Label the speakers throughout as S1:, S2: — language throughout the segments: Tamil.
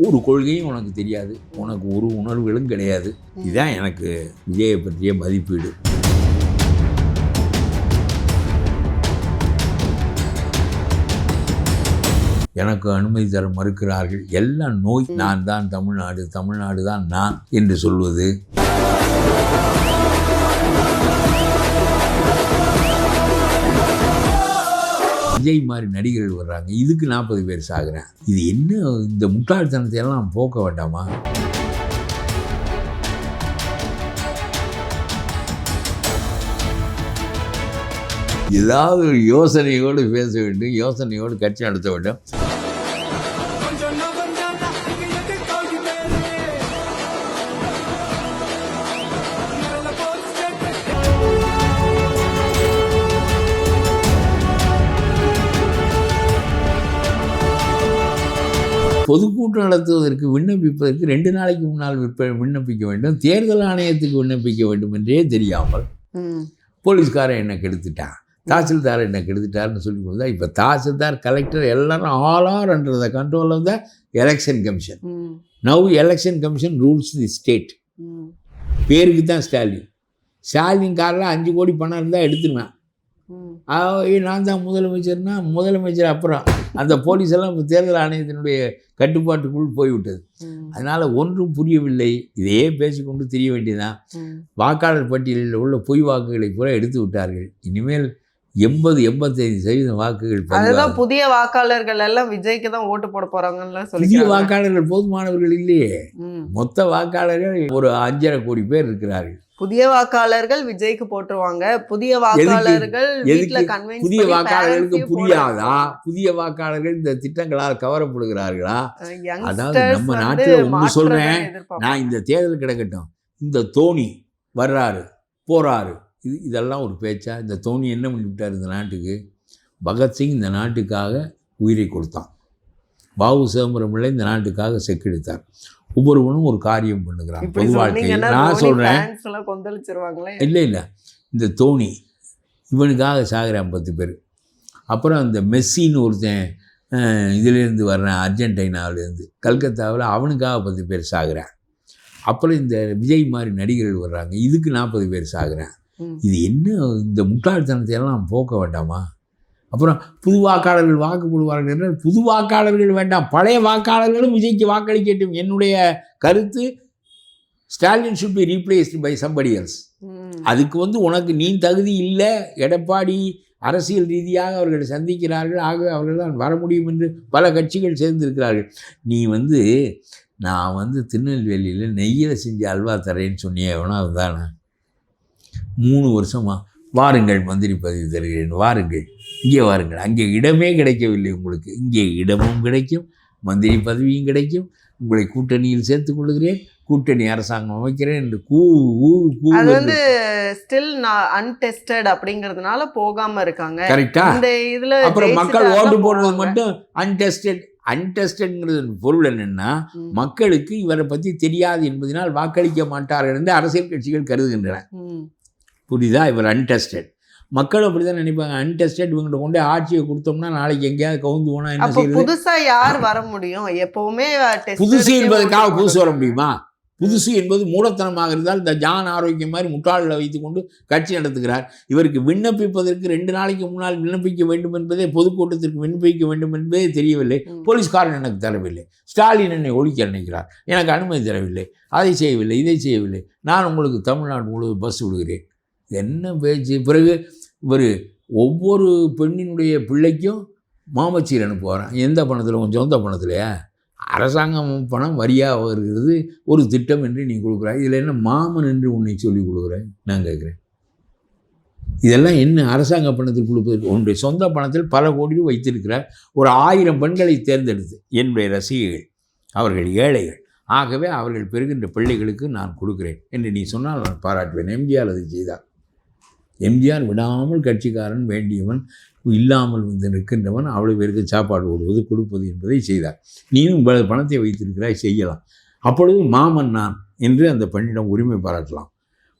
S1: ஒரு கொள்கையும் உனக்கு தெரியாது, உனக்கு ஒரு உணர்வுகளும் கிடையாது. இதுதான் எனக்கு விஜயை பற்றிய மதிப்பீடு. எனக்கு அனுமதி தர மறுக்கிறார்கள். எல்லாம் நோய். நான் தான் தமிழ்நாடு, தமிழ்நாடு தான் நான் என்று சொல்வது. விஜய் மாதிரி நடிகர்கள் வர்றாங்க, இதுக்கு 40 பேர் சாகுறேன். இது என்ன? இந்த முட்டாள்தனத்தை எல்லாம் போக்க வேண்டாமா? ஏதாவது ஒரு யோசனையோடு பேச வேண்டும், யோசனையோடு கட்சி நடத்த வேண்டும். பொதுக்கூட்டம் நடத்துவதற்கு விண்ணப்பிப்பதற்கு 2 நாளைக்கு முன்னால் விண்ணப்பிக்க வேண்டும், தேர்தல் ஆணையத்துக்கு விண்ணப்பிக்க வேண்டும் என்றே தெரியாமல் போலீஸ்காரன் என்னை கெடுத்துட்டான், தாசில்தார் என்னை கெடுத்துட்டார்னு சொல்லி கொடுத்தா. இப்போ தாசில்தார், கலெக்டர் எல்லாரும் all are under the control of the election commission. Now election commission rules the state. பேருக்கு தான் ஸ்டாலின் காரில் 5 கோடி பணம் இருந்தால் எடுத்துருவேன். நான் தான் முதலமைச்சர்னா முதலமைச்சர் அப்புறம் அந்த போலீஸ் எல்லாம் இப்போ தேர்தல் ஆணையத்தினுடைய கட்டுப்பாட்டுக்குள் போய்விட்டது. அதனால் ஒன்றும் புரியவில்லை. இதையே பேசிக்கொண்டு தெரிய வேண்டியதான். வாக்காளர் பட்டியலில் உள்ள பொய் வாக்குகளை பூரா எடுத்து விட்டார்கள். இனிமேல் 80-85% வாக்குகள்.
S2: அதுதான் புதிய வாக்காளர்கள் எல்லாம் விஜய்க்கு தான் ஓட்டு போட போறாங்கன்னு சொல்லி.
S1: புதிய வாக்காளர்கள் போதுமானவர்கள் இல்லையே. மொத்த வாக்காளர்கள் ஒரு 5.5 கோடி பேர் இருக்கிறார்கள்.
S2: புதிய வாக்காளர்கள் விஜய்க்கு போட்டுருவாங்க. புதிய வாக்காளர்கள்
S1: புதிய வாக்காளர்களுக்கு புரியாதா? புதிய வாக்காளர்கள் இந்த திட்டங்களால் கவரப்படுகிறார்களா? அதாவது நம்ம நாட்டில் ஒன்று சொல்றேன், நான் இந்த தேர்தல் கிடக்கட்டும், இந்த தோனி வர்றாரு போறாரு, இதெல்லாம் ஒரு பேச்சா? இந்த தோனி என்ன பண்ணிவிட்டார் இந்த நாட்டுக்கு? பகத்சிங் இந்த நாட்டுக்காக உயிரை கொடுத்தான். பாபு சிதம்பரம் பிள்ளை இந்த நாட்டுக்காக செக்கெடுத்தார். ஒவ்வொருவனும் ஒரு காரியம் பண்ணுகிறான் பொது வாழ்க்கையில். நான் சொல்கிறேன், இல்லை இந்த தோனி இவனுக்காக சாகுறான் 10 பேர். அப்புறம் அந்த மெஸ்ஸின்னு ஒருத்தன் இதிலேருந்து வர்றேன், அர்ஜென்டினாவிலேருந்து, கல்கத்தாவில், அவனுக்காக 10 பேர் சாகுறான். அப்புறம் இந்த விஜய் மாதிரி நடிகர்கள் வர்றாங்க, இதுக்கு 40 பேர் சாகுறேன். இது என்ன? இந்த முட்டாள்தனத்தை எல்லாம் போக்க வேண்டாமா? அப்புறம் புது வாக்காளர்கள் வாக்கு போடுவார்கள் என்றால் புது வாக்காளர்கள் வேண்டாம், பழைய வாக்காளர்களும் விஜய்க்கு வாக்களிக்கட்டும். என்னுடைய கருத்து, Stalin should be replaced by somebody else. அதுக்கு உனக்கு நீ தகுதி இல்லை. எடப்பாடி அரசியல் ரீதியாக அவர்கள் சந்திக்கிறார்கள், ஆகவே அவர்கள் தான் வர முடியும் என்று பல கட்சிகள் சேர்ந்திருக்கிறார்கள். நீ நான் திருநெல்வேலியில் நெய்யில் செஞ்ச அல்வா தரேன்னு சொன்னியே, எவனா தானே 3 வருஷமா வாருங்கள் மந்திரி பதவி தருகிறேன், வாருங்கள், இங்கே வாருங்கள். அங்கே இடமே கிடைக்கவில்லை உங்களுக்கு. இங்கே இடமும் கிடைக்கும், மந்திரி பதவியும் கிடைக்கும், உங்களை கூட்டணியில் சேர்த்துக் கொள்கிறேன், கூட்டணி அரசாங்கம் அமைக்கிறேன் என்று
S2: ஸ்டில் அன்டெஸ்டட் அப்படிங்கிறதுனால போகாம இருக்காங்க.
S1: கரெக்டா? அப்புறம் மக்கள் ஓட்டு போடுறது மட்டும் அன்டெஸ்டட்ங்கிறது பொருள் என்னன்னா, மக்களுக்கு இவரை பற்றி தெரியாது என்பதனால் வாக்களிக்க மாட்டார்கள் என்று அரசியல் கட்சிகள் கருதுகின்றன. புரியுதா? இவர் அன்டெஸ்டட். மக்கள் அப்படி தான் நினைப்பாங்க. அன்டெஸ்டட் இவங்கிட்ட கொண்டு ஆட்சியை கொடுத்தோம்னா நாளைக்கு எங்கேயாவது கவுந்து போனால் என்ன செய்யுது?
S2: புதுசா யார் வர முடியும்? எப்பவுமே
S1: புதுசு என்பதற்காக புதுசு வர முடியுமா? புதுசு என்பது மூலத்தனமாக இருந்தால் இந்த ஜான் ஆரோக்கியம் மாதிரி முட்டாளில் வைத்துக்கொண்டு கட்சி நடத்துகிறார். இவருக்கு விண்ணப்பிப்பதற்கு 2 நாளைக்கு முன்னால் விண்ணப்பிக்க வேண்டும் என்பதே, பொதுக்கூட்டத்திற்கு விண்ணப்பிக்க வேண்டும் என்பதே தெரியவில்லை. போலீஸ்காரன் எனக்கு தரவில்லை. ஸ்டாலின் என்னை ஒழிக்க நினைக்கிறார், எனக்கு அனுமதி தரவில்லை, அதை செய்யவில்லை, இதை செய்யவில்லை. நான் உங்களுக்கு தமிழ்நாடு முழுவதும் பஸ் விடுகிறேன். என்ன பேச்சு? பிறகு இவர் ஒவ்வொரு பெண்ணினுடைய பிள்ளைக்கும் மாமச்சீர் அனுப்புவாரான். எந்த பணத்தில்? உன் சொந்த பணத்திலையா? அரசாங்கம் பணம் வரியாக வருகிறது, ஒரு திட்டம் என்று நீ கொடுக்குறாய். இதில் என்ன மாமன் என்று உன்னை சொல்லி கொடுக்குறாய்? நான் கேட்குறேன், இதெல்லாம் என்ன? அரசாங்க பணத்தில் கொடுப்பதற்கு உன்னுடைய சொந்த பணத்தில் பல கோடி வைத்திருக்கிறார். ஒரு 1000 பெண்களை தேர்ந்தெடுத்து என்னுடைய ரசிகைகள், அவர்கள் ஏழைகள், ஆகவே அவர்கள் பெறுகின்ற பிள்ளைகளுக்கு நான் கொடுக்குறேன் என்று நீ சொன்னால் நான் பாராட்டுவேன். எம்ஜிஆர் அதை செய்தார். எம்ஜிஆர் விடாமல் கட்சிக்காரன், வேண்டியவன், இல்லாமல் நிற்கின்றவன், அவ்வளோ பேருக்கு சாப்பாடு போடுவது, கொடுப்பது என்பதை செய்தார். நீயும் பணத்தை வைத்திருக்கிறாய், செய்யலாம். அப்பொழுது மாமன் நான் என்று அந்த பெண்ணிடம் உரிமை பாராட்டலாம்.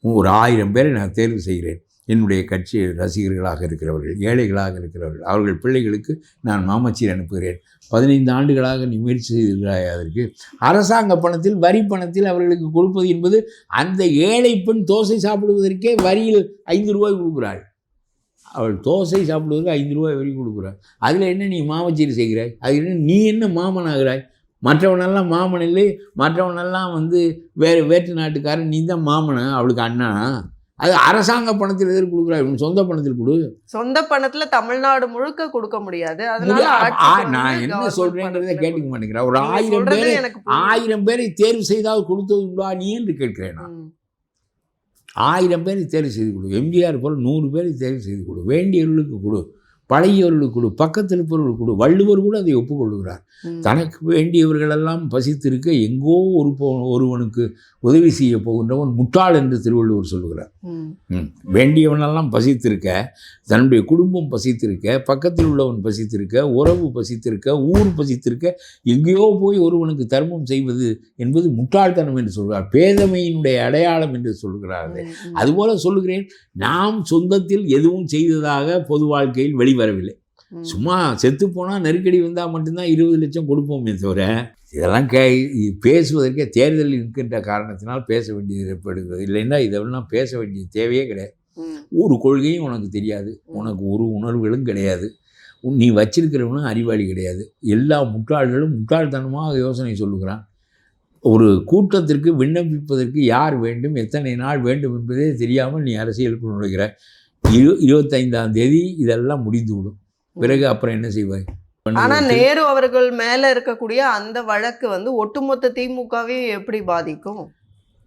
S1: ஒரு 1000 பேரை நான் தேர்வு செய்கிறேன். என்னுடைய கட்சி ரசிகர்களாக இருக்கிறவர்கள், ஏழைகளாக இருக்கிறவர்கள், அவர்கள் பிள்ளைகளுக்கு நான் மாமச்சீர் அனுப்புகிறேன். 15 ஆண்டுகளாக நீ முயற்சி செய்திருக்கிறாய். அதற்கு அரசாங்க பணத்தில் வரி பணத்தில் அவர்களுக்கு கொடுப்பது என்பது அந்த ஏழை பெண் தோசை சாப்பிடுவதற்கே வரியில் 5 ரூபாய் கொடுக்குறாள். அவள் தோசை சாப்பிடுவதற்கு 5 ரூபாய் வரி கொடுக்குறாள். அதில் என்ன நீ மாமச்சீரி செய்கிறாய்? அது என்ன நீ என்ன மாமன் ஆகிறாய்? மற்றவனெல்லாம் மாமன் இல்லை, மற்றவனெல்லாம் வேற்று நாட்டுக்காரன், நீ தான் மாமனா அவளுக்கு அண்ணா. அது அரசாங்க பணத்தில் எதிர்ப்பு கொடுக்குறாய், சொந்த பணத்தில் கொடு.
S2: சொந்த பணத்துல தமிழ்நாடு முழுக்க கொடுக்க முடியாது. அதனால
S1: நான் என்ன சொல்றேன்றதை கேட்டுக்க மாட்டேங்கிறேன். ஒரு 1000 பேரை தேர்வு செய்தால் கொடுத்தது உண்டா நீ என்று கேட்கிறேன். நான் 1000 பேரை தேர்வு செய்து கொடு. எம்ஜிஆர் போல் 100 பேரை தேர்வு செய்து கொடு. வேண்டியவர்களுக்கு கொடு, பழகியவர்களுக்கு கொடு, பக்கத்தில் இருப்பவர்களுக்கு கொடு. வள்ளுவர் கூட அதை ஒப்புக்கொள்கிறார். தனக்கு வேண்டியவர்களெல்லாம் பசித்திருக்க எங்கோ ஒருவனுக்கு உதவி செய்ய போகின்றவன் முட்டாள் என்று திருவள்ளுவர் சொல்லுகிறார். வேண்டியவனெல்லாம் பசித்திருக்க, தன்னுடைய குடும்பம் பசித்திருக்க, பக்கத்தில் உள்ளவன் பசித்திருக்க, உறவு பசித்திருக்க, ஊர் பசித்திருக்க, எங்கேயோ போய் ஒருவனுக்கு தர்மம் செய்வது என்பது முட்டாள்தனம் என்று சொல்கிறார். பேதமையினுடைய அடையாளம் என்று சொல்கிறார்கள். அதுபோல சொல்லுகிறேன், நாம் சொந்தத்தில் எதுவும் செய்ததாக பொது வாழ்க்கையில் வெளிவரவில்லை. சும்மா செத்து போனால் நெருக்கடி வந்தால் மட்டும்தான் 20 லட்சம் கொடுப்போமே தவிர, இதெல்லாம் பேசுவதற்கே தேர்தல் இருக்கின்ற காரணத்தினால் பேச வேண்டியது ஏற்படுகிறது. இல்லைன்னா இதெல்லாம் பேச வேண்டிய தேவையே கிடையாது. ஒரு கொள்கையும் உனக்கு தெரியாது, உனக்கு ஒரு உணர்வுகளும் கிடையாது, நீ வச்சிருக்கிறவனும் அறிவாளி கிடையாது. எல்லா முட்டாள்களும் முட்டாள்தனமாக யோசனை சொல்லுகிறான். ஒரு கூட்டத்திற்கு விண்ணப்பிப்பதற்கு யார் வேண்டும், எத்தனை நாள் வேண்டும் என்பதே தெரியாமல் நீ அரசியலுக்கு நுழைகிற. 25ஆம் தேதி இதெல்லாம் முடிந்துவிடும். பிறகு அப்புறம் என்ன செய்வாய்?
S2: ஆனா நேரு அவர்கள் மேல இருக்கக்கூடிய அந்த வழக்கு ஒட்டுமொத்த திமுகவையும் எப்படி பாதிக்கும்?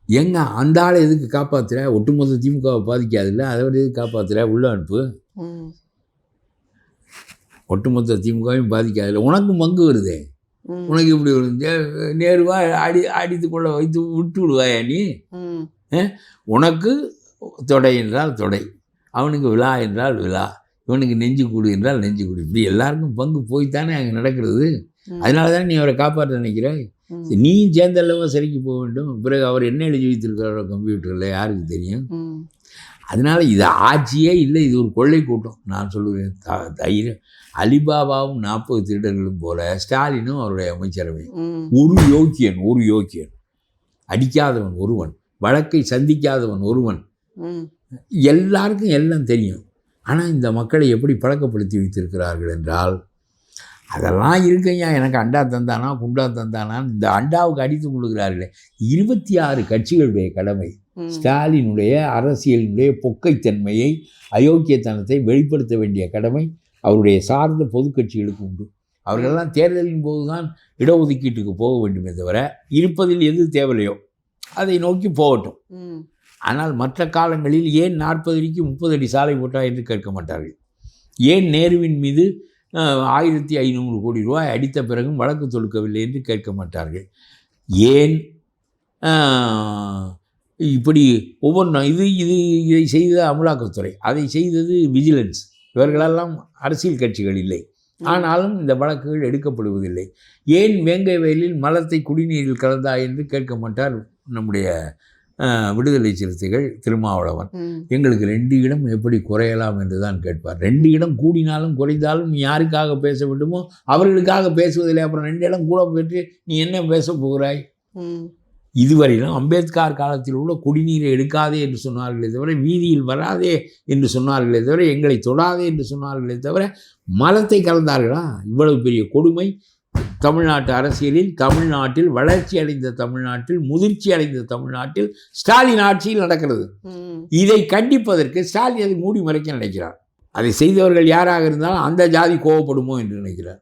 S1: எங்க அந்த ஆளை எதுக்கு காப்பாத்துற? ஒட்டுமொத்த திமுகவை பாதிக்காது இல்லை, அதை விட எதுக்கு காப்பாத்துற? உள்ள அனுப்பு. ஒட்டுமொத்த திமுகவையும் பாதிக்காது இல்லை. உனக்கும் பங்கு வருதே. உனக்கு இப்படி நேருவா அடித்து கொள்ள வைத்து விட்டு விடுவாயா நீ? உனக்கு தொடை என்றால் தொடை, அவனுக்கு விழா என்றால் விழா, இவனுக்கு நெஞ்சு கூடு என்றால் நெஞ்சு கூடு. இப்படி எல்லாருக்கும் பங்கு போய்த்தானே அங்கே நடக்கிறது. அதனால தானே நீ அவரை காப்பாற்ற நினைக்கிறாய். நீயும் சேர்ந்தல்லவா சிறைக்கு போக வேண்டும். பிறகு அவர் என்ன எழுதி வைத்திருக்கிறாரோ கம்ப்யூட்டரில் யாருக்கு தெரியும்? அதனால் இது ஆட்சியே இல்லை, இது ஒரு கொள்ளை கூட்டம். நான் சொல்லுவேன், தைரியம். அலிபாபாவும் 40 திருடர்களும் போல ஸ்டாலினும் அவருடைய அமைச்சரவை. ஒரு யோக்கியன், அடிக்காதவன் ஒருவன், வழக்கை சந்திக்காதவன் ஒருவன். எல்லாருக்கும் எல்லாம் தெரியும். ஆனால் இந்த மக்களை எப்படி பழக்கப்படுத்தி வைத்திருக்கிறார்கள் என்றால், அதெல்லாம் இருக்கையா, எனக்கு அண்டா தந்தானா குண்டா தந்தானான்னு இந்த அண்டாவுக்கு அடித்து கொள்கிறார்களே. 26 கட்சிகளுடைய கடமை ஸ்டாலினுடைய அரசியலினுடைய பொக்கைத்தன்மையை, அயோக்கியத்தனத்தை வெளிப்படுத்த வேண்டிய கடமை அவருடைய சார்ந்த பொது கட்சிகளுக்கு உண்டு. அவர்களெல்லாம் தேர்தலின் போது தான் இடஒதுக்கீட்டுக்கு போக வேண்டுமே தவிர, இருப்பதில் எது தேவையோ அதை நோக்கி போகட்டும். ஆனால் மற்ற காலங்களில் ஏன் 40 அடிக்கு 30 அடி சாலை போட்டா என்று கேட்க மாட்டார்கள். ஏன் நேருவின் மீது 1500 கோடி ரூபாய் அடித்த பிறகும் வழக்கு தொடுக்கவில்லை என்று கேட்க மாட்டார்கள். ஏன் இப்படி ஒவ்வொன்றும் இதை செய்தது அமலாக்கத்துறை, அதை செய்தது விஜிலன்ஸ், இவர்களெல்லாம் அரசியல் கட்சிகள் இல்லை. ஆனாலும் இந்த வழக்குகள் எடுக்கப்படுவதில்லை. ஏன் வேங்கை வயலில் மலத்தை குடிநீரில் கலந்தா என்று கேட்க மாட்டார் நம்முடைய விடுதலை சிறுத்தைகள் திருமாவளவன். எங்களுக்கு 2 இடம் எப்படி குறையலாம் என்று தான் கேட்பார். 2 இடம் கூடினாலும் குறைந்தாலும் நீ யாருக்காக பேச வேண்டுமோ அவர்களுக்காக பேசுவதில்லை. அப்புறம் 2 இடம் கூட பெற்று நீ என்ன பேச போகிறாய்? இதுவரையிலும் அம்பேத்கர் காலத்தில் உள்ள குடிநீரை எடுக்காதே என்று சொன்னார்களே தவிர, வீதியில் வராதே என்று சொன்னார்களே தவிர, எங்களை தொடாதே என்று சொன்னார்களே தவிர, மலத்தை கலந்தார்களா? இவ்வளவு பெரிய கொடுமை தமிழ்நாட்டு அரசியலில், தமிழ்நாட்டில் வளர்ச்சி அடைந்த தமிழ்நாட்டில், முதிர்ச்சி அடைந்த தமிழ்நாட்டில் ஸ்டாலின் ஆட்சியில் நடக்கிறது. இதை கண்டிப்பதற்கு ஸ்டாலின் அதை மூடி மறைக்க நினைக்கிறார். அதை செய்தவர்கள் யாராக இருந்தாலும் அந்த ஜாதி கோவப்படுமோ என்று நினைக்கிறார்.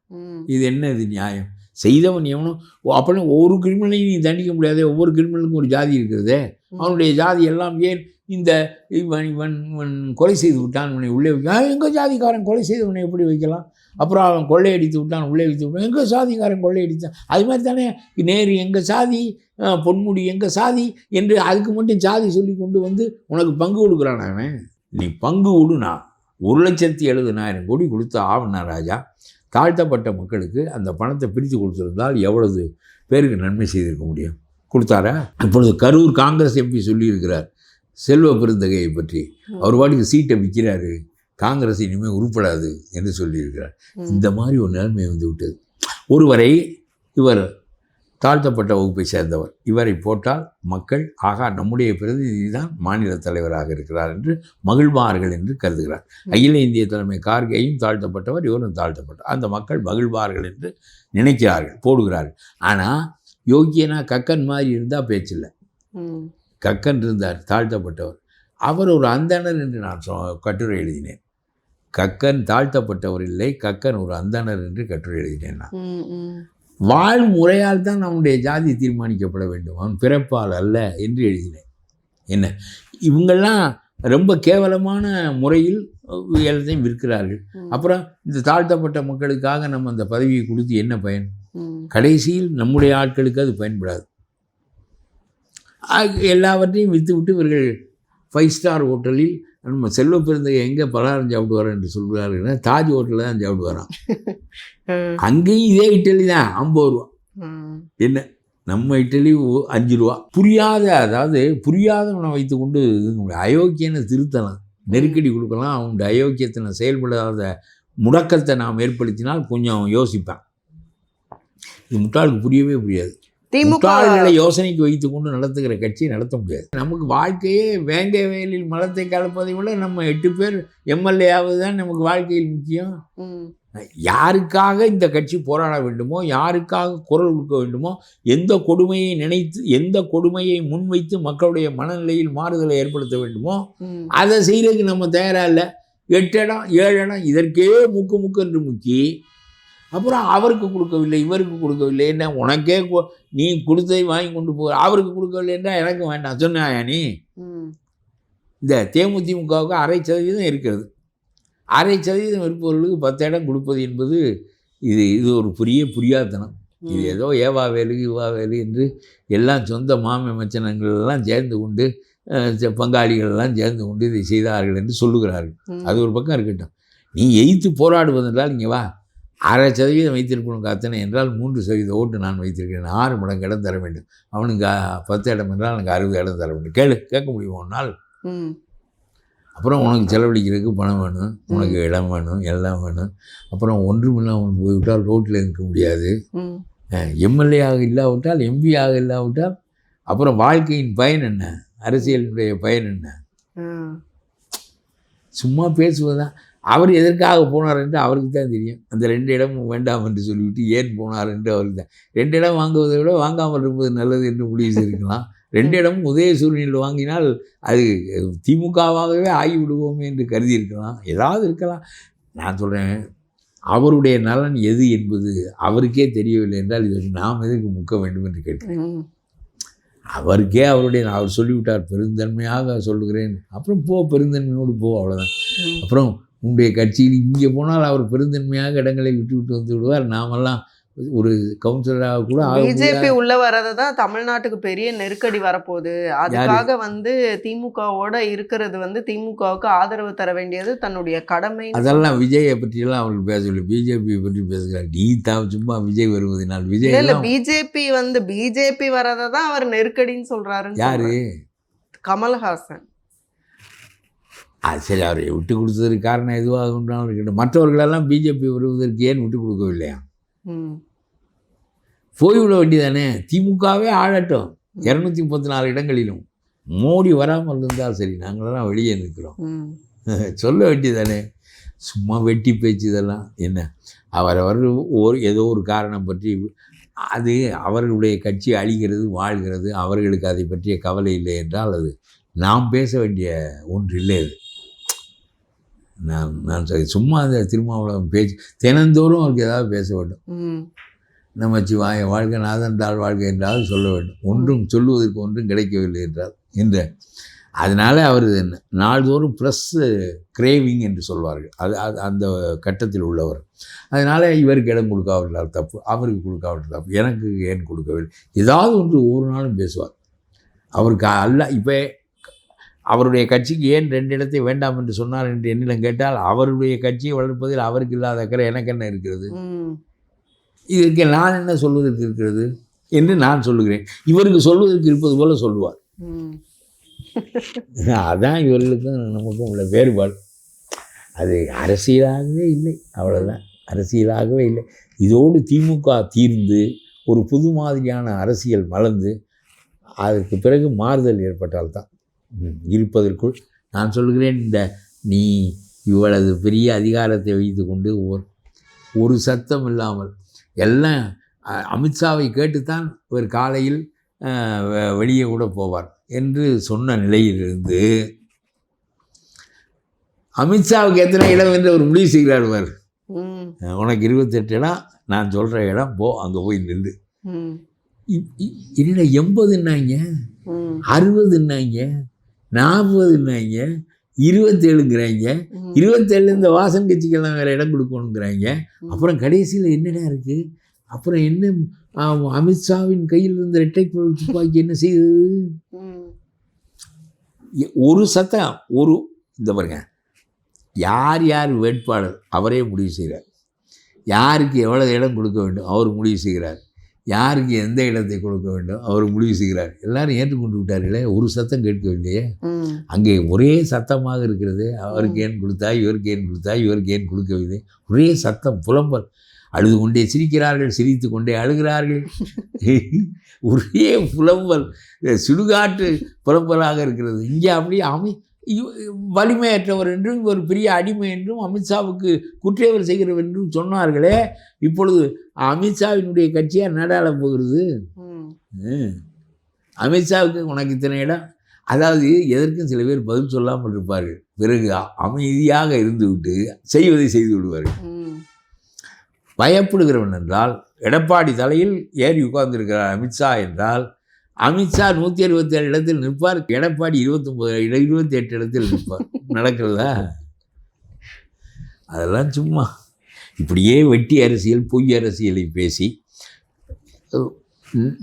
S1: இது என்ன, இது நியாயம்? செய்தவன் எவனும் அப்படின்னா ஒரு கிரிமினலையும் நீ தண்டிக்க முடியாதே. ஒவ்வொரு கிரிமினலுக்கும் ஒரு ஜாதி இருக்கிறதே. அவனுடைய ஜாதி எல்லாம் ஏன் இந்த இவன் கொலை செய்து விட்டான், இவனை உள்ளே வைக்கலாம். எங்கள் ஜாதிக்காரன் கொலை செய்தவனை எப்படி வைக்கலாம்? அப்புறம் அவன் கொள்ளையடித்து விட்டான், உள்ளே வைத்து விட்டான், எங்கள் சாதிக்காரன் கொள்ளையடித்தான். அது மாதிரி தானே நேரு எங்கள் சாதி, பொன்முடி எங்கள் சாதி என்று அதுக்கு மட்டும் சாதி சொல்லி கொண்டு வந்து உனக்கு பங்கு கொடுக்குறான். அவன் நீ பங்கு விடுனா 1,70,000 கோடி கொடுத்த ஆவணா ராஜா தாழ்த்தப்பட்ட மக்களுக்கு அந்த பணத்தை பிரித்து கொடுத்துருந்தால் எவ்வளவு பேருக்கு நன்மை செய்திருக்க முடியும்? கொடுத்தாரா? இப்பொழுது கரூர் காங்கிரஸ் எம்பி சொல்லியிருக்கிறார் செல்வ பெருந்தகையை பற்றி. அவர் பாட்டுக்கு சீட்டை விற்கிறாரு, காங்கிரஸ் இனிமேல் உருப்படாது என்று சொல்லியிருக்கிறார். இந்த மாதிரி ஒரு நிலைமை வந்து விட்டது. ஒருவரை இவர் தாழ்த்தப்பட்ட வகுப்பை சேர்ந்தவர், இவரை போட்டால் மக்கள் ஆகா நம்முடைய பிரதிநிதி தான் மாநில தலைவராக இருக்கிறார் என்று மகிழ்வார்கள் என்று கருதுகிறார். அகில இந்திய தலைமை கார்கேயும் தாழ்த்தப்பட்டவர், இவரும் தாழ்த்தப்பட்டவர். அந்த மக்கள் மகிழ்வார்கள் என்று நினைக்கிறார்கள், போடுகிறார்கள். ஆனால் யோகியனா கக்கன் மாதிரி இருந்தால் பேச்சில்லை. கக்கன் இருந்தார் தாழ்த்தப்பட்டவர், அவர் ஒரு அந்தணர் என்று நான் கட்டுரை எழுதினேன். கக்கன் தாழ்த்தப்பட்டவர் இல்லை, கக்கன் ஒரு அந்தணர் என்று கட்டுரை எழுதினேன் நான். வாழ்முறையால் தான் நம்முடைய ஜாதி தீர்மானிக்கப்பட வேண்டும், அவன் பிறப்பால் அல்ல என்று எழுதினேன். என்ன இவங்கெல்லாம் ரொம்ப கேவலமான முறையில் எல்லாத்தையும் விற்கிறார்கள். அப்புறம் இந்த தாழ்த்தப்பட்ட மக்களுக்காக நம்ம அந்த பதவியை கொடுத்து என்ன பயன்? கடைசியில் நம்முடைய ஆட்களுக்கு அது பயன்படாது. எல்லாவற்றையும் விற்று விட்டு இவர்கள் 5 ஸ்டார் ஹோட்டலில் நம்ம செல்வ பிறந்தகை எங்கே பலகாரம் சாப்பிடுவார் என்று சொல்கிறார்கள். தாஜ் ஹோட்டலில் தான் சாப்பிடுவாராம். அங்கேயும் இதே இட்லி தான் 50 ரூபா. என்ன நம்ம இட்லி 5 ரூபா. புரியாத, அதாவது புரியாதவனை வைத்து கொண்டு அயோக்கியனை திருத்தலாம், நெருக்கடி கொடுக்கலாம். அவனுடைய அயோக்கியத்தினை செயல்படாத முடக்கத்தை நாம் ஏற்படுத்தினால் கொஞ்சம் யோசிப்பேன். இது முட்டாளுக்கு புரியவே புரியாது. முட்டாள்களை யோசனைக்கு வைத்து கொண்டு நடத்துகிற கட்சியை நடத்த முடியாது. நமக்கு வாழ்க்கையே வேங்க வயலில் மலத்தை கலப்பதை விட நம்ம 8 பேர் எம்எல்ஏ ஆவது தான் நமக்கு வாழ்க்கையில் முக்கியம். யாருக்காக இந்த கட்சி போராட வேண்டுமோ, யாருக்காக குரல் கொடுக்க வேண்டுமோ, எந்த கொடுமையை நினைத்து, எந்த கொடுமையை முன்வைத்து மக்களுடைய மனநிலையில் மாறுதலை ஏற்படுத்த வேண்டுமோ அதை செய்கிறதுக்கு நம்ம தயாராக இல்லை. 8 இடம் 7 இடம் இதற்கே முக்கு என்று முக்கி, அப்புறம் அவருக்கு கொடுக்கவில்லை, இவருக்கு கொடுக்கவில்லை, என்ன உனக்கே நீ கொடுத்ததை வாங்கி கொண்டு போ, அவருக்கு கொடுக்கவில்லைன்னா எனக்கு வேண்டாம் சொன்னாயா நீ? இந்த தேமுதிமுகவுக்கு 0.5% இருக்கிறது. 0.5% இருப்பவர்களுக்கு 10 இடம் கொடுப்பது என்பது இது ஒரு புரியாதனம். இது ஏதோ ஏவா வேலு யுவா வேலு என்று எல்லாம் சொந்த மாம மச்சனங்கள்லாம் சேர்ந்து கொண்டு, பங்காளிகளெல்லாம் சேர்ந்து கொண்டு இதை செய்தார்கள் என்று சொல்லுகிறார்கள். அது ஒரு பக்கம் இருக்கட்டும். நீ எதிர்த்து போராடுவதென்றால் இங்கே வா. 0.5% வைத்திருப்பவனுக்கு அத்தனை என்றால் 3% ஓட்டு நான் வைத்திருக்கிறேன், 6 மடங்கு இடம் தர வேண்டும். அவனுக்கு 10 இடம் என்றால் எனக்கு 60 இடம் தர வேண்டும். கேட்க முடியும் ஒரு நாள். அப்புறம் உனக்கு செலவழிக்கிறதுக்கு பணம் வேணும், உனக்கு இடம் வேணும், எல்லாம் வேணும். அப்புறம் ஒன்றுமில்லாமல் போய்விட்டால் ரோட்டில் இருக்க முடியாது. எம்எல்ஏ ஆக இல்லாவிட்டால், எம்பி ஆக இல்லாவிட்டால் அப்புறம் வாழ்க்கையின் பயன் என்ன? அரசியலுடைய பயன் என்ன? சும்மா பேசுவதுதான். அவர் எதற்காக போனார் என்று அவருக்கு தான் தெரியும். அந்த 2 இடமும் வேண்டாம் என்று சொல்லிவிட்டு ஏன் போனார் என்று அவருக்கு தான். 2 இடம் வாங்குவதை விட வாங்காமல் இருப்பது நல்லது என்று முடிவு செய்திருக்கலாம். 2 இடமும் உதயசூரியனில் வாங்கினால் அது திமுகவாகவே ஆகிவிடுவோமே என்று கருதி இருக்கலாம், ஏதாவது இருக்கலாம். நான் சொல்கிறேன், அவருடைய நலன் எது என்பது அவருக்கே தெரியவில்லை என்றால் இதற்கு நாம் எதற்கு முக்க வேண்டும் என்று கேட்கிறேன். அவருக்கே அவர் சொல்லிவிட்டார், பெருந்தன்மையாக சொல்லுகிறேன், அப்புறம் பெருந்தன்மையோடு அவ்வளோதான். அப்புறம் உங்களுடைய கட்சியில் இங்கே போனால் அவர் பெருந்தன்மையாக இடங்களை விட்டு வந்து விடுவார். நாமெல்லாம் ஒரு கவுன்சிலராக கூட
S2: பிஜேபி உள்ள வரதை தான் தமிழ்நாட்டுக்கு பெரிய நெருக்கடி வரப்போகுது. அதுக்காக திமுகவோட இருக்கிறது திமுகவுக்கு ஆதரவு தர வேண்டியது தன்னுடைய கடமை.
S1: அதெல்லாம் விஜயை பற்றியெல்லாம் அவர்கள் பேசவில்லை, பிஜேபியை பற்றி பேசுகிறார். நீ தான் சும்மா விஜய் வருவதனால் விஜய்
S2: இல்லை, பிஜேபி வரதை தான் அவர் நெருக்கடின்னு சொல்றாரு.
S1: யாரு?
S2: கமல்ஹாசன்.
S1: சரி, அவரை விட்டு கொடுத்ததற்கு காரணம் எதுவாக உண்டாலும் இருக்கட்டும். மற்றவர்களெல்லாம் பிஜேபி வருவதற்கு ஏன் விட்டு கொடுக்கவில்லையா? போய்விட வேண்டியதானே. திமுகவே ஆளட்டும் 234 இடங்களிலும். மோடி வராமல் இருந்தால் சரி, நாங்களெல்லாம் வெளியே நிற்கிறோம் சொல்ல வேண்டியதானே. சும்மா வெட்டி பேச்சு இதெல்லாம் என்ன? அவரவர் ஏதோ ஒரு காரணம் பற்றி அது அவர்களுடைய கட்சி அழிகிறது, வாழ்கிறது, அவர்களுக்கு அதை பற்றிய கவலை இல்லை என்றால் அது நாம் பேச வேண்டிய ஒன்று இல்லை. அது நான் சும்மா அந்த திருமாவளவன் பேச்சு தினந்தோறும் அவருக்கு ஏதாவது பேச வேண்டும். நமச்சிவாய வாழ்க்கை, நாதன்தாள் வாழ்க்கை என்றால் சொல்ல வேண்டும். ஒன்றும் சொல்லுவதற்கு ஒன்றும் கிடைக்கவில்லை என்ற அதனால் அவர் நாள்தோறும் ப்ளஸ் கிரேவிங் என்று சொல்வார்கள். அது அந்த கட்டத்தில் உள்ளவர். அதனால் இவருக்கு இடம் கொடுக்காவிட்டால் தப்பு, அவருக்கு கொடுக்காவிட்டால் தப்பு, எனக்கு ஏன் கொடுக்கவில்லை, ஏதாவது ஒன்று ஒவ்வொரு நாளும் பேசுவார். அவருக்கு அல்ல. இப்போ அவருடைய கட்சிக்கு ஏன் 2 இடத்தை வேண்டாம் என்று சொன்னார் என்று என்னிடம் கேட்டால், அவருடைய கட்சியை வளர்ப்பதில் அவருக்கு இல்லாத அக்கறை எனக்கு என்ன இருக்கிறது, இதற்கு நான் என்ன சொல்வதற்கு இருக்கிறது என்று நான் சொல்லுகிறேன். இவருக்கு சொல்வதற்கு இருப்பது போல சொல்லுவார். அதான் இவர்களுக்கும் நமக்கும் உள்ள வேறுபாடு. அது அரசியலாகவே இல்லை, அவ்வளோதான். அரசியலாகவே இல்லை. இதோடு திமுக தீர்ந்து ஒரு புது மாதிரியான அரசியல் மலர்ந்து அதற்கு பிறகு மாறுதல் ஏற்பட்டால்தான் இருப்பதற்குள் நான் சொல்கிறேன். இந்த நீ இவ்வளவு பெரிய அதிகாரத்தை வைத்து கொண்டு ஒரு சத்தம் இல்லாமல் எல்லாம் அமித்ஷாவை கேட்டுத்தான் ஒரு காலையில் வெளியே கூட போவார் என்று சொன்ன நிலையிலிருந்து அமித்ஷாவுக்கு எத்தனை இடம் என்று அவர் முடிவு செய்கிறார். உனக்கு 28 இடம், நான் சொல்கிற இடம், போ அங்கே போய் நின்று. என்னடா 80ன்னாங்க, 60ன்னாங்க, 40ன்னாங்க, 27ங்கிறாங்க. 27 இந்த வாசன் கட்சிக்கெல்லாம் வேறு இடம் கொடுக்கணுங்கிறாங்க. அப்புறம் கடைசியில் என்னடா இருக்குது? அப்புறம் என்ன அமித்ஷாவின் கையில் இருந்த இரட்டை குழல் துப்பாக்கி என்ன செய்யுது? ஒரு சத்தம் இந்த பாருங்க, யார் வேட்பாளர் அவரே முடிவு செய்கிறார். யாருக்கு எவ்வளோ இடம் கொடுக்க வேண்டும் அவர் முடிவு செய்கிறார். யாருக்கு எந்த இடத்தை கொடுக்க வேண்டும் அவர் முடிவு செய்கிறார். எல்லாரும் ஏற்றுக்கொண்டு விட்டார்களே, ஒரு சத்தம் கேட்கவில்லையே. அங்கே ஒரே சத்தமாக இருக்கிறது. அவருக்கு ஏன் கொடுத்தா, இவருக்கு ஏன் கொடுத்தா, இவருக்கு ஏன் கொடுக்கவில்லை, ஒரே சத்தம், புலம்பல். அழுது கொண்டே சிரிக்கிறார்கள், சிரித்து கொண்டே அழுகிறார்கள். ஒரே புலம்பல், சுடுகாட்டு புலம்பலாக இருக்கிறது. இங்கே அப்படி வலிமையற்றவர் என்றும் ஒரு பெரிய அடிமை என்றும் அமித்ஷாவுக்கு குற்றவியல் செய்கிறவர் என்றும் சொன்னார்களே. இப்பொழுது அமித்ஷாவினுடைய கட்சியாக நாடாள போகிறது. அமித்ஷாவுக்கு உனக்கு இத்தனை இடம், அதாவது எதற்கும் சில பேர் பதில் சொல்லாமல் இருப்பார்கள். பிறகு அமைதியாக இருந்துவிட்டு செய்வதை செய்து விடுவார்கள். பயப்படுகிறவன் என்றால் எடப்பாடி தலையில் ஏறி உட்கார்ந்திருக்கிறார் அமித்ஷா என்றால், அமித்ஷா 167 இடத்தில் நிற்பார், எடப்பாடி 28 இடத்தில் நிற்பார். நடக்கிறதா? அதெல்லாம் சும்மா இப்படியே வெட்டி அரசியல், பொய் அரசியலை பேசி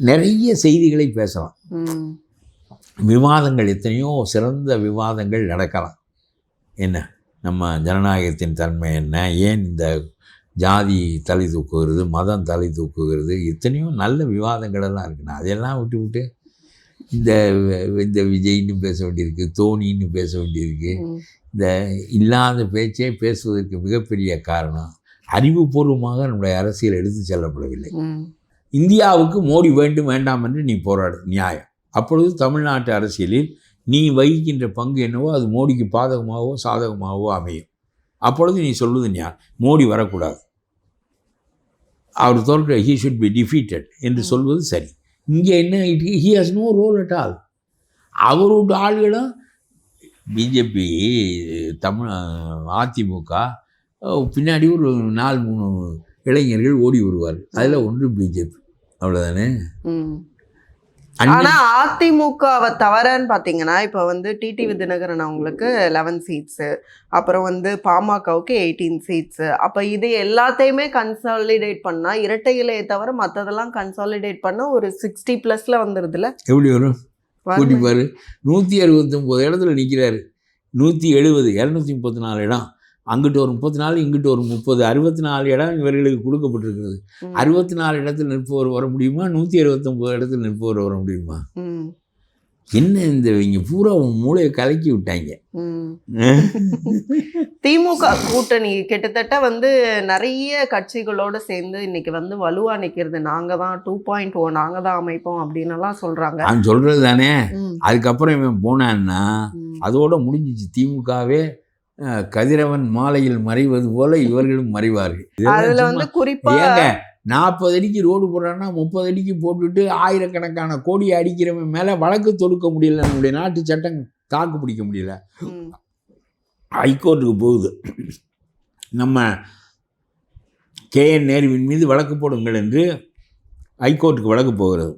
S1: நிறைய செய்திகளை பேசலாம். விவாதங்கள் எத்தனையோ சிறந்த விவாதங்கள் நடக்கலாம். என்ன நம்ம ஜனநாயகத்தின் தன்மை என்ன, ஏன் இந்த ஜாதி தலை தூக்குகிறது, மதம் தலை தூக்குகிறது, எத்தனையோ நல்ல விவாதங்களெல்லாம் இருக்குண்ணா. அதையெல்லாம் விட்டு இந்த விஜய்னு பேச வேண்டியிருக்கு, தோனின்னு பேச வேண்டியிருக்கு. இந்த இல்லாத பேச்சே பேசுவதற்கு மிகப்பெரிய காரணம் அறிவுபூர்வமாக நம்முடைய அரசியல் எடுத்து செல்லப்படவில்லை. இந்தியாவுக்கு மோடி வேண்டும் வேண்டாம் என்று நீ போராடு, நியாயம். அப்பொழுது தமிழ்நாட்டு அரசியலில் நீ வகிக்கின்ற பங்கு என்னவோ அது மோடிக்கு பாதகமாகவோ சாதகமாகவோ அமையும். அப்பொழுது நீ சொல்வது ஞான், மோடி வரக்கூடாது, அவர் தோற்ற, ஹீ ஷுட் பி டிஃபீட்டட் என்று சொல்வது சரி. இங்கே என்ன, he has no role at all. அவரோட ஆளுகளும் பிஜேபி, அதிமுக பின்னாடி ஒரு 4-3 இளைஞர்கள் ஓடி வருவார்கள். அதில் ஒன்று பிஜேபி. அவ்வளோதானே.
S2: ஆனா அதிமுகவை தவறன்னு பாத்தீங்கன்னா இப்ப வந்து டிடிவி தினகரன் அவங்களுக்கு 11 சீட்ஸ், அப்புறம் பாமகவுக்கு 18 சீட்ஸ். அப்ப இது எல்லாத்தையுமே கன்சாலிடேட் பண்ணா, இரட்டை இலையை தவிர மற்றதெல்லாம் கன்சாலிடேட் பண்ண ஒரு 60+ வந்துருதுல. எப்படி வரும்?
S1: கூட்டி பாரு. 169 இடத்துல நிற்கிறாரு. 170, 234 இடம். அங்கிட்டு ஒரு 34, இங்கிட்டு ஒரு 30, 64 இடம் இவர்களுக்கு கொடுக்கப்பட்டிருக்கிறது. 64 இடத்தில் நிற்பவர் வர முடியுமா? 169 இடத்தில் நிற்பவர் வர முடியுமா? என்ன இந்த இவங்க பூரா மூளையை கலக்கி விட்டாங்க.
S2: திமுக கூட்டணி கிட்டத்தட்ட நிறைய கட்சிகளோட சேர்ந்து இன்னைக்கு வலுவா நிற்கிறது. நாங்க தான் 2.0 நாங்க தான் அமைப்போம் அப்படின்னு எல்லாம் சொல்றாங்க.
S1: நான் சொல்றது தானே. அதுக்கப்புறம் இவன் போனான்னா அதோட முடிஞ்சிச்சு. திமுகவே கதிரவன் மாலையில் மறைவது போல இவர்களும் மறைவார்கள்.
S2: அதுல குறிப்பா
S1: 40 அடிக்கு ரோடு போடுறான்னா 30 அடிக்கு போட்டுட்டு ஆயிரக்கணக்கான கோடி அடிக்கிறவன் மேலே வழக்கு தொடுக்க முடியல. நம்முடைய நாட்டு சட்டம் தாக்கு பிடிக்க முடியல. ஹைகோர்ட்டுக்கு போகுது. நம்ம KN நேருவின் மீது வழக்கு போடுங்கள் என்று ஹைகோர்ட்டுக்கு வழக்கு போகிறது.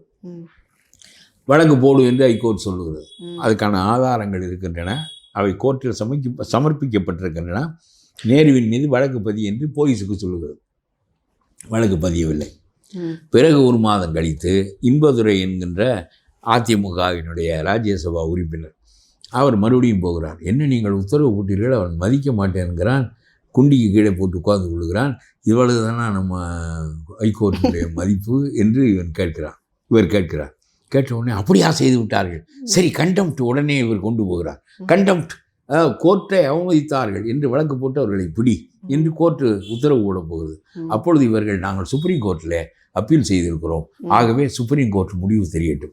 S1: வழக்கு போடு என்று ஹைகோர்ட் சொல்லுகிறது. அதுக்கான ஆதாரங்கள் இருக்கின்றன. அவை கோர்ட்டில் சமர்ப்பிக்கப்பட்டிருக்கின்றன. நேருவின் மீது வழக்கு பதி என்று போலீஸுக்கு சொல்லுகிறது. வழக்கு பதியவில்லை. பிறகு 1 மாதம் கழித்து இன்பதுரை என்கின்ற அதிமுகவினுடைய ராஜ்யசபா உறுப்பினர் அவர் மறுபடியும் போகிறார். என்ன நீங்கள் உத்தரவு போட்டீர்கள், அவன் மதிக்க மாட்டேன்கிறான், குண்டிக்கு கீழே போட்டு உட்கார்ந்து கொள்கிறான், இவ்வளவு தானே நம்ம ஹைகோர்ட்டினுடைய மதிப்பு என்று இவர் கேட்கிறார். கேட்ட உடனே அப்படியா செய்து விட்டார்கள், சரி கண்டெம்ட் உடனே இவர் கொண்டு போகிறார். கண்டெம்ட் கோர்ட்டை அவமதித்தார்கள் என்று வழக்கு போட்டு அவர்களை பிடி என்று கோர்ட்டு உத்தரவு போட போகுது. அப்பொழுது இவர்கள் நாங்கள் சுப்ரீம் கோர்ட்டில் அப்பீல் செய்திருக்கிறோம், ஆகவே சுப்ரீம் கோர்ட் முடிவு தெரியட்டும்